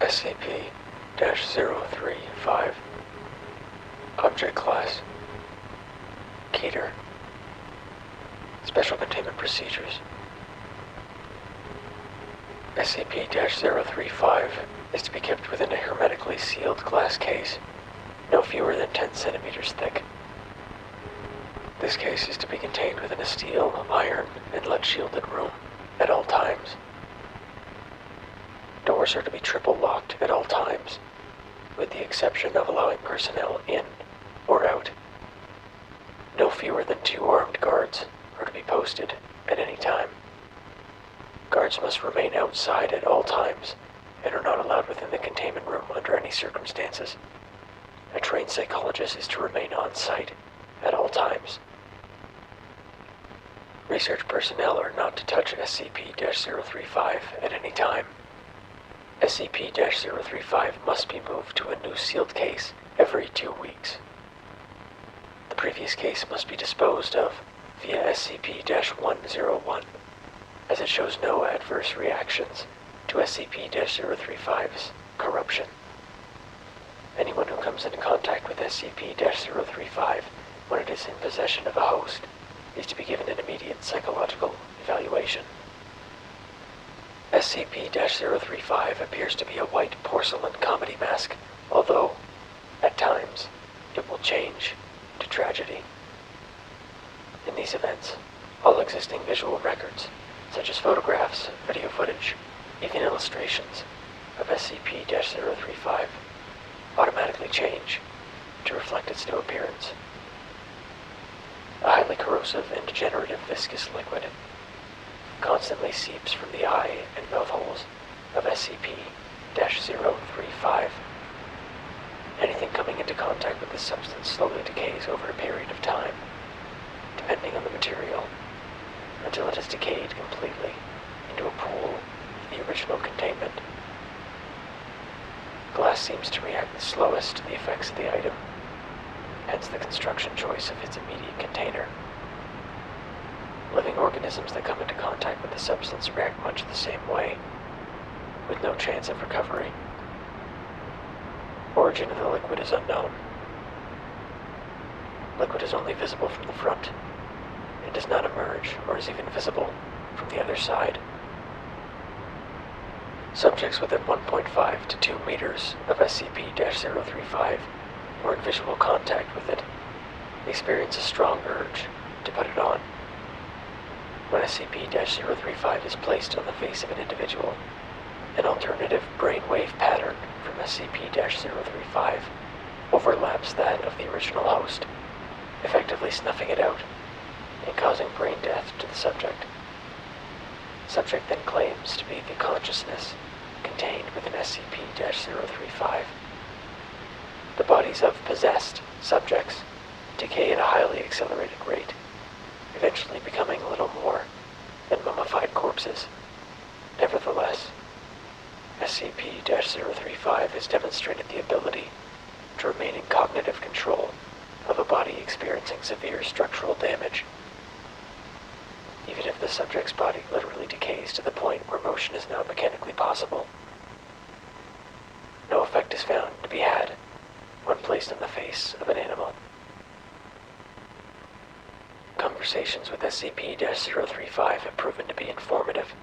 SCP-035. Object Class Keter. Special Containment Procedures. SCP-035 is to be kept within a hermetically sealed glass case, no fewer than 10 centimeters thick. This case is to be contained within a steel, iron, and lead-shielded room at all times. Doors are to be triple locked at all times, with the exception of allowing personnel in or out. No fewer than 2 armed guards are to be posted at any time. Guards must remain outside at all times and are not allowed within the containment room under any circumstances. A trained psychologist is to remain on site at all times. Research personnel are not to touch SCP-035 at any time. SCP-035 must be moved to a new sealed case every 2 weeks. The previous case must be disposed of via SCP-101, as it shows no adverse reactions to SCP-035's corruption. Anyone who comes into contact with SCP-035 when it is in possession of a host is to be given an immediate psychological evaluation. SCP-035 appears to be a white porcelain comedy mask, although, at times, it will change to tragedy. In these events, all existing visual records, such as photographs, video footage, even illustrations of SCP-035, automatically change to reflect its new appearance. A highly corrosive and degenerative viscous liquid constantly seeps from the eye and mouth holes of SCP-035. Anything coming into contact with this substance slowly decays over a period of time, depending on the material, until it has decayed completely into a pool of the original containment. Glass seems to react the slowest to the effects of the item, hence the construction choice of its immediate container. Living organisms that come into contact with the substance react much the same way, with no chance of recovery. Origin of the liquid is unknown. Liquid is only visible from the front. It does not emerge or is even visible from the other side. Subjects within 1.5 to 2 meters of SCP-035 or in visual contact with it experience a strong urge to put it on. When SCP-035 is placed on the face of an individual, an alternative brainwave pattern from SCP-035 overlaps that of the original host, effectively snuffing it out and causing brain death to the subject. Subject then claims to be the consciousness contained within SCP-035. The bodies of possessed subjects decay at a highly accelerated rate, eventually becoming little more than mummified corpses. Nevertheless, SCP-035 has demonstrated the ability to remain in cognitive control of a body experiencing severe structural damage. Even if the subject's body literally decays to the point where motion is now mechanically possible, no effect is found to be had when placed on the face of an animal. Conversations with SCP-035 have proven to be informative.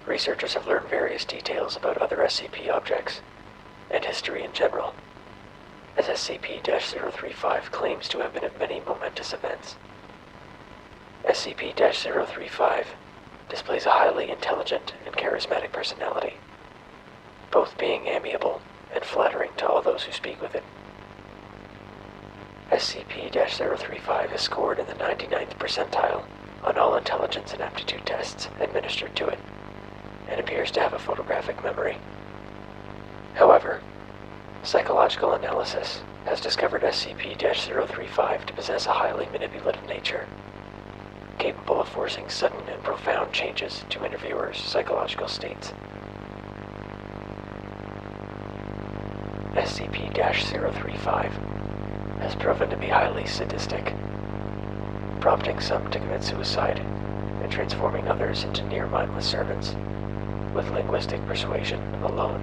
Researchers have learned various details about other SCP objects, and history in general, as SCP-035 claims to have been at many momentous events. SCP-035 displays a highly intelligent and charismatic personality, both being amiable and flattering to all those who speak with it. SCP-035 is scored in the 99th percentile on all intelligence and aptitude tests administered to it, and appears to have a photographic memory. However, psychological analysis has discovered SCP-035 to possess a highly manipulative nature, capable of forcing sudden and profound changes to interviewers' psychological states. SCP-035 has proven to be highly sadistic, prompting some to commit suicide and transforming others into near-mindless servants, with linguistic persuasion alone.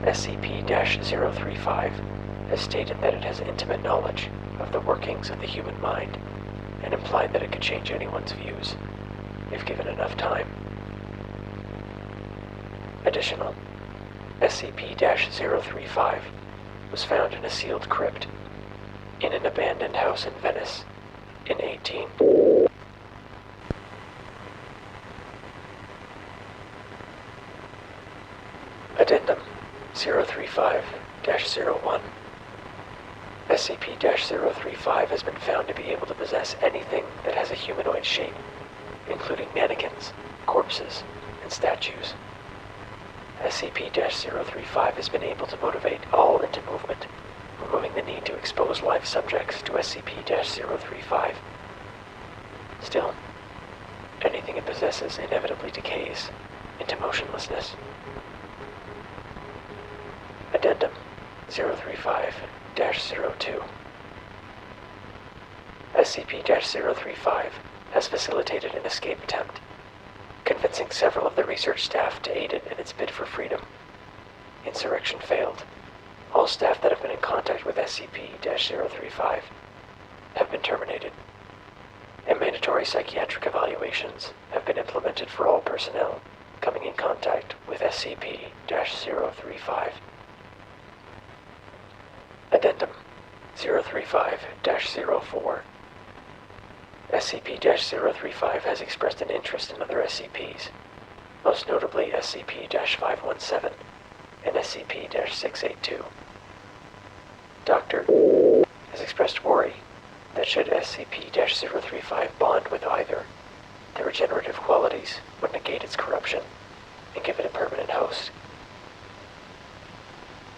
SCP-035 has stated that it has intimate knowledge of the workings of the human mind and implied that it could change anyone's views if given enough time. Additional, SCP-035 was found in a sealed crypt in an abandoned house in Venice in 18. Addendum 035-01. SCP-035 has been found to be able to possess anything that has a humanoid shape, including mannequins, corpses, and statues. SCP-035 has been able to motivate all into movement, removing the need to expose live subjects to SCP-035. Still, anything it possesses inevitably decays into motionlessness. Addendum 035-02. SCP-035 has facilitated an escape attempt, convincing several of the research staff to aid it in its bid for freedom. Insurrection failed. All staff that have been in contact with SCP-035 have been terminated, and mandatory psychiatric evaluations have been implemented for all personnel coming in contact with SCP-035. Addendum 035-04. SCP-035 has expressed an interest in other SCPs, most notably SCP-517 and SCP-682. Dr. has expressed worry that should SCP-035 bond with either, the regenerative qualities would negate its corruption and give it a permanent host.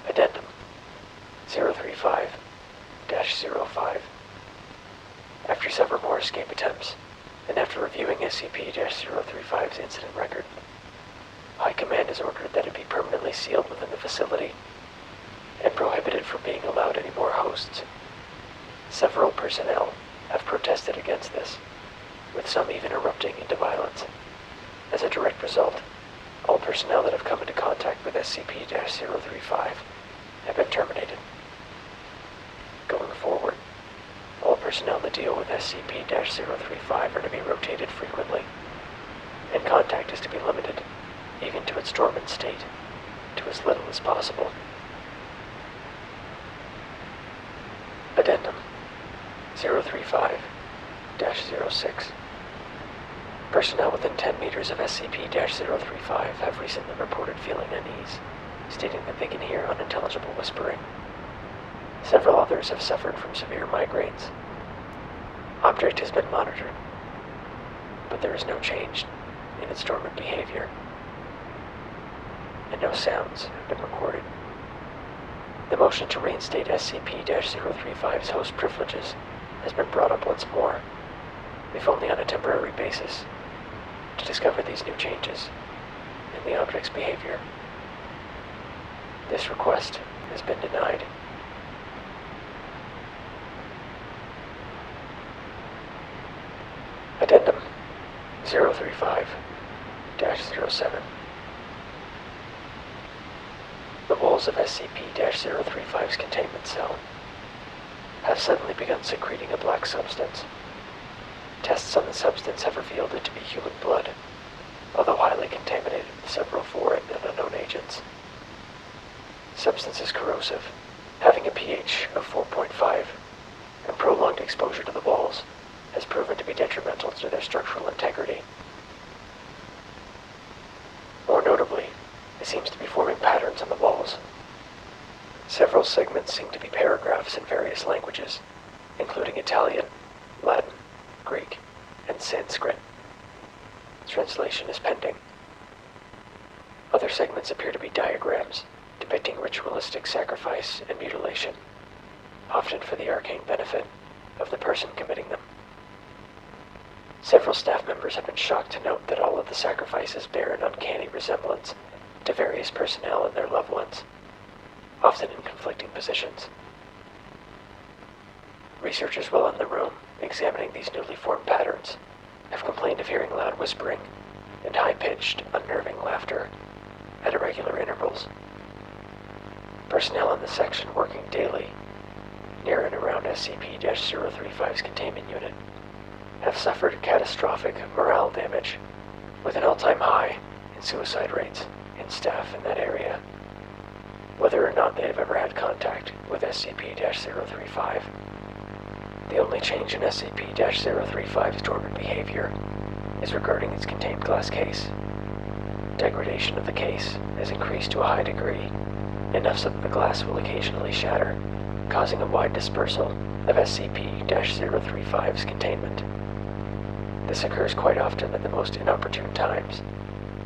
Addendum 035-05. After several more escape attempts, and after reviewing SCP-035's incident record, High Command has ordered that it be permanently sealed within the facility and prohibited from being allowed any more hosts. Several personnel have protested against this, with some even erupting into violence. As a direct result, all personnel that have come into contact with SCP-035 have been terminated. Going forward, all personnel that deal with SCP-035 are to be rotated frequently, and contact is to be limited, even to its dormant state, to as little as possible. Addendum 035-06. Personnel within 10 meters of SCP-035 have recently reported feeling unease, stating that they can hear unintelligible whispering. Several others have suffered from severe migraines. Object has been monitored, but there is no change in its dormant behavior, and no sounds have been recorded. The motion to reinstate SCP-035's host privileges has been brought up once more, if only on a temporary basis, to discover these new changes in the object's behavior. This request has been denied. Addendum 035-07. The walls of SCP-035's containment cell have suddenly begun secreting a black substance. Tests on the substance have revealed it to be human blood, although highly contaminated with several foreign and unknown agents. Substance is corrosive, having a pH of 4.5, and prolonged exposure to the walls has proven to be detrimental to their structural integrity. More notably, it seems to be forming patterns on the walls. Several segments seem to be paragraphs in various languages, including Italian, Latin, Greek, and Sanskrit. Translation is pending. Other segments appear to be diagrams depicting ritualistic sacrifice and mutilation, often for the arcane benefit of the person committing them. Several staff members have been shocked to note that all of the sacrifices bear an uncanny resemblance to various personnel and their loved ones, often in conflicting positions. Researchers while in the room examining these newly formed patterns have complained of hearing loud whispering and high-pitched, unnerving laughter at irregular intervals. Personnel in the section working daily near and around SCP-035's containment unit have suffered catastrophic morale damage, with an all-time high in suicide rates in staff in that area. Whether or not they have ever had contact with SCP-035, the only change in SCP-035's dormant behavior is regarding its contained glass case. Degradation of the case has increased to a high degree, enough so that the glass will occasionally shatter, causing a wide dispersal of SCP-035's containment. This occurs quite often at the most inopportune times,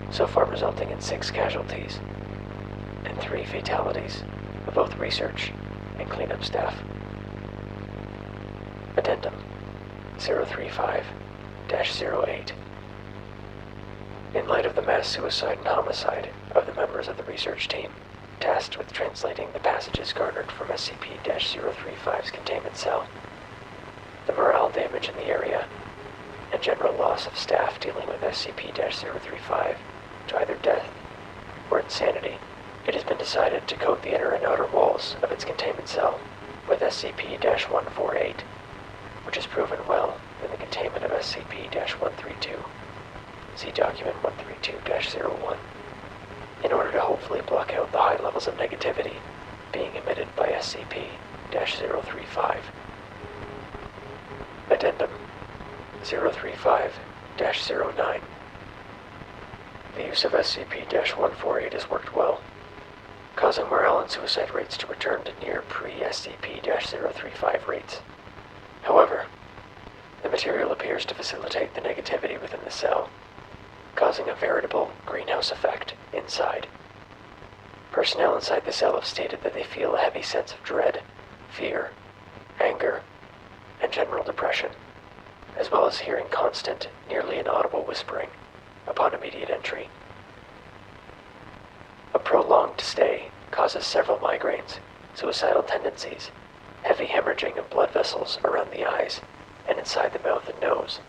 so far resulting in 6 casualties and 3 fatalities of both research and cleanup staff. Addendum 035-08. In light of the mass suicide and homicide of the members of the research team tasked with translating the passages garnered from SCP-035's containment cell, the morale damage in the area, and general loss of staff dealing with SCP-035 to either death or insanity, it has been decided to coat the inner and outer walls of its containment cell with SCP-148, which has proven well in the containment of SCP-132. See Document 132-01, in order to hopefully block out the high levels of negativity being emitted by SCP-035. Addendum 035-09. The use of SCP-148 has worked well, causing morale and suicide rates to return to near pre-SCP-035 rates. However, the material appears to facilitate the negativity within the cell, causing a veritable greenhouse effect inside. Personnel inside the cell have stated that they feel a heavy sense of dread, fear, anger, and general depression, as well as hearing constant, nearly inaudible whispering upon immediate entry. A prolonged stay causes several migraines, suicidal tendencies, heavy hemorrhaging of blood vessels around the eyes and inside the mouth and nose,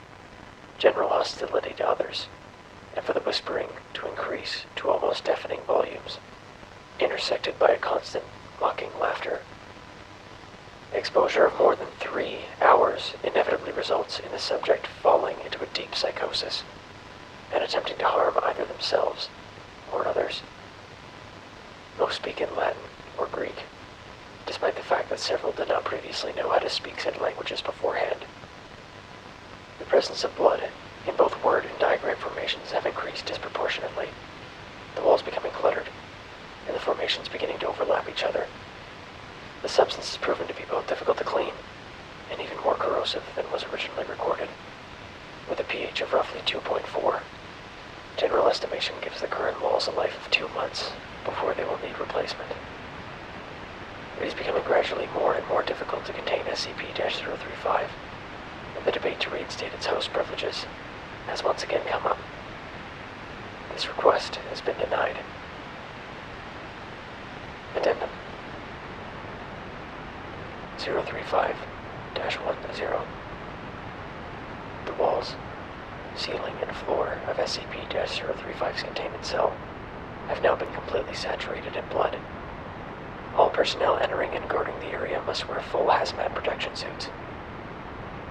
general hostility to others, and for the whispering to increase to almost deafening volumes, intersected by a constant mocking laughter. Exposure of more than 3 hours inevitably results in the subject falling into a deep psychosis and attempting to harm either themselves or others. Most speak in Latin or Greek, despite the fact that several did not previously know how to speak said languages beforehand. The presence of blood in both word and diagram formations have increased disproportionately, the walls becoming cluttered, and the formations beginning to overlap each other. The substance has proven to be both difficult to clean and even more corrosive than was originally recorded, with a pH of roughly 2.4. General estimation gives the current walls a life of 2 months before they will need replacement. It is becoming gradually more and more difficult to contain SCP-035, and the debate to reinstate its host privileges has once again come up. This request has been denied. Addendum 035-10. The walls, ceiling, and floor of SCP-035's containment cell have now been completely saturated in blood. All personnel entering and guarding the area must wear full hazmat protection suits.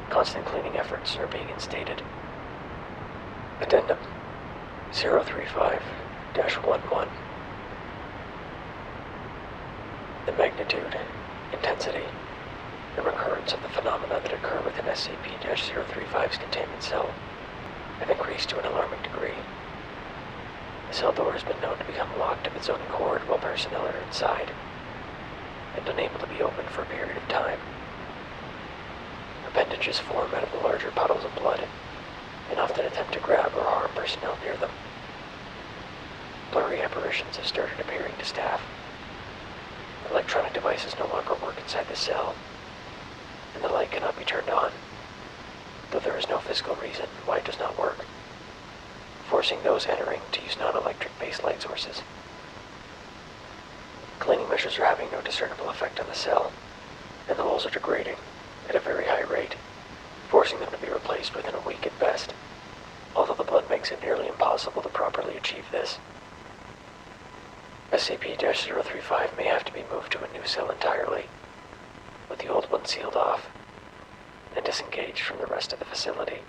Constant cleaning efforts are being instated. Addendum 035-11. The magnitude, intensity, and recurrence of the phenomena that occur within SCP-035's containment cell have increased to an alarming degree. The cell door has been known to become locked of its own accord while personnel are inside, and unable to be opened for a period of time. Appendages form out of the larger puddles of blood, and often attempt to grab or harm personnel near them. Blurry apparitions have started appearing to staff. Electronic devices no longer work inside the cell, and the light cannot be turned on, though there is no physical reason why it does not work, forcing those entering to use non-electric-based light sources. Cleaning measures are having no discernible effect on the cell, and the walls are degrading at a very high rate, forcing them to be replaced within a week at best, although the blood makes it nearly impossible to properly achieve this. SCP-035 may have to be moved to a new cell entirely, with the old one sealed off, and disengaged from the rest of the facility.